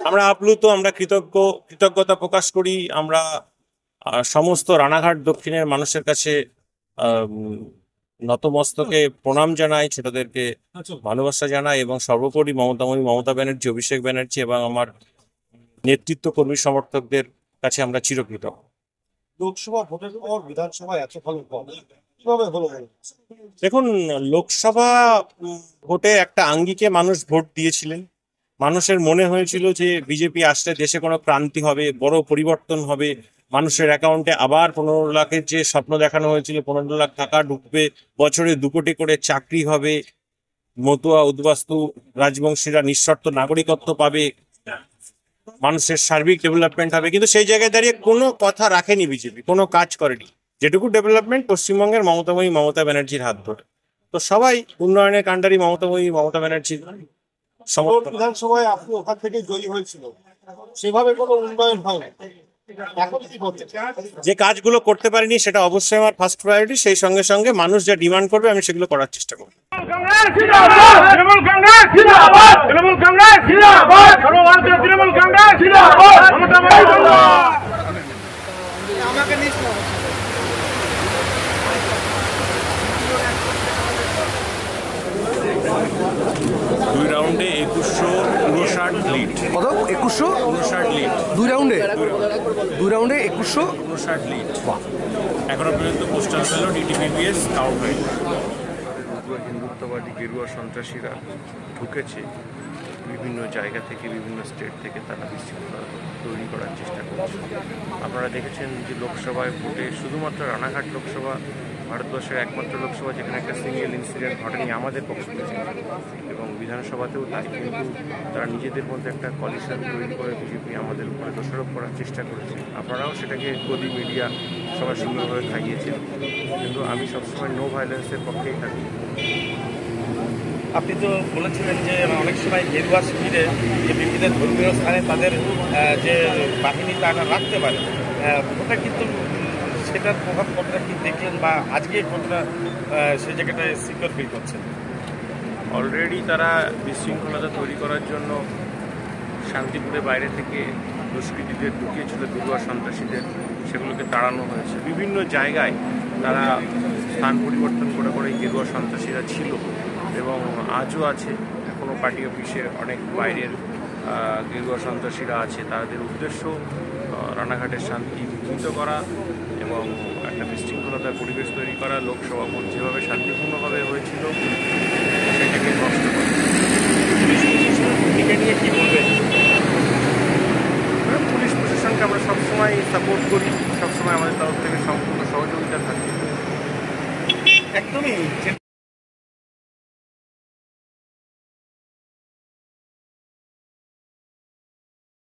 আমরা আপ্লুত, আমরা কৃতজ্ঞতা প্রকাশ করি। আমরা সমস্ত রানাঘাট দক্ষিণের মানুষের কাছে নতমস্তকে প্রণাম জানাই, ছোটদেরকে ভালোবাসা জানাই এবং সর্বোপরি মমতা ব্যানার্জি, অভিষেক ব্যানার্জি এবং আমার নেতৃত্ব কর্মী সমর্থকদের কাছে আমরা চিরকৃতজ্ঞ। লোকসভা ভোটের পর বিধানসভা এত ভালো ফল কিভাবে হলো? দেখুন, লোকসভা ভোটে একটা আঙ্গিকে মানুষ ভোট দিয়েছিলেন। মানুষের মনে হয়েছিল যে বিজেপি আসলে দেশে কোনো ক্রান্তি হবে, বড় পরিবর্তন হবে, মানুষের অ্যাকাউন্টে আবার 15 লাখের যে স্বপ্ন দেখানো হয়েছিল, 15 লাখ টাকা ঢুকবে, বছরে 2 কোটি করে চাকরি হবে, মতুয়া উদ্বাস্তু রাজবংশীরা নিঃশর্ত নাগরিকত্ব পাবে, মানুষের সার্বিক ডেভেলপমেন্ট হবে। কিন্তু সেই জায়গায় দাঁড়িয়ে কোনো কথা রাখেনি বিজেপি, কোনো কাজ করেনি। যেটুকু ডেভেলপমেন্ট পশ্চিমবঙ্গের মমতা ব্যানার্জির হাত ধরে। তো সবাই উন্নয়নের কাণ্ডারি মমতা ব্যানার্জির সমর্থন। বিধানসভায় আপনি ওখান থেকে জয়ী হয়েছিল, সেভাবে কোনো উন্নয়ন হয়নি। এখন কি করছেন? যে কাজগুলো করতে পারিনি সেটা অবশ্যই আমার ফার্স্ট প্রায়োরিটি। সেই সঙ্গে সঙ্গে মানুষ যা ডিমান্ড করবে আমি সেগুলো করার চেষ্টা করব। দুই রাউন্ডে 2159 লিড। কত? 2159 লিড। দুই রাউন্ডে 2159 লিড। এখনো পর্যন্ত পোস্টাল ব্যালট ডিটিপিপিএস কাউন্ট হয়নি। হিন্দুত্ববাদী গেরুয়া সন্ত্রাসীরা ঢুকেছে বিভিন্ন জায়গা থেকে, বিভিন্ন স্টেট থেকে, তারা বিশৃঙ্খলা তৈরি করার চেষ্টা করছে। আপনারা দেখেছেন যে লোকসভায় ভোটে শুধুমাত্র রানাঘাট লোকসভা ভারতবর্ষের একমাত্র লোকসভা যেখানে একটা সিঙ্গেল ইনসিডেন্ট ঘটেনি আমাদের পক্ষ থেকে, এবং বিধানসভাতেও তাই। কিন্তু তারা নিজেদের মধ্যে একটা কলিশন তৈরি করে বিজেপি আমাদের উপরে দোষারোপ করার চেষ্টা করেছে। আপনারাও সেটাকে গদি মিডিয়া সবাই সুন্দরভাবে খাইয়েছেন, কিন্তু আমি সবসময় নো ভায়োলেন্সের পক্ষেই থাকি। আপনি তো বলেছিলেন যে অনেক সময় গেরুয়া শিবিরে যে বিভিন্ন ধর্মীয় স্থানে তাদের যে বাহিনী তারা রাখতে পারে, ওটা কিন্তু সেটার প্রভাব কতটা কি দেখলেন, বা আজকে কতটা সেই জায়গাটায় সিকিউর ফিল করছেন? অলরেডি তারা বিশৃঙ্খলতা তৈরি করার জন্য শান্তিপুরে বাইরে থেকে দুষ্কৃতীদের ঢুকিয়েছিল, গেরুয়া সন্ত্রাসীদের, সেগুলোকে তাড়ানো হয়েছে। বিভিন্ন জায়গায় তারা স্থান পরিবর্তন করে করে গেরুয়া সন্ত্রাসীরা ছিল এবং আজও আছে। এখনও পার্টি অফিসের অনেক বাইরের গেরুয়া সন্ত্রাসীরা আছে। তাদের উদ্দেশ্য রানাঘাটের শান্তি বিঘ্নিত করা এবং একটা বিশৃঙ্খলতার পরিবেশ তৈরি করা। লোকসভা ভোট যেভাবে শান্তিপূর্ণভাবে হয়েছিল সেটাকে নষ্ট করা। ভূমিকা নিয়ে কী বলবেন? পুলিশ প্রশাসনকে আমরা সবসময় সাপোর্ট করি, সবসময় আমাদের তরফ থেকে সম্পূর্ণ সহযোগিতা থাকে। একদমই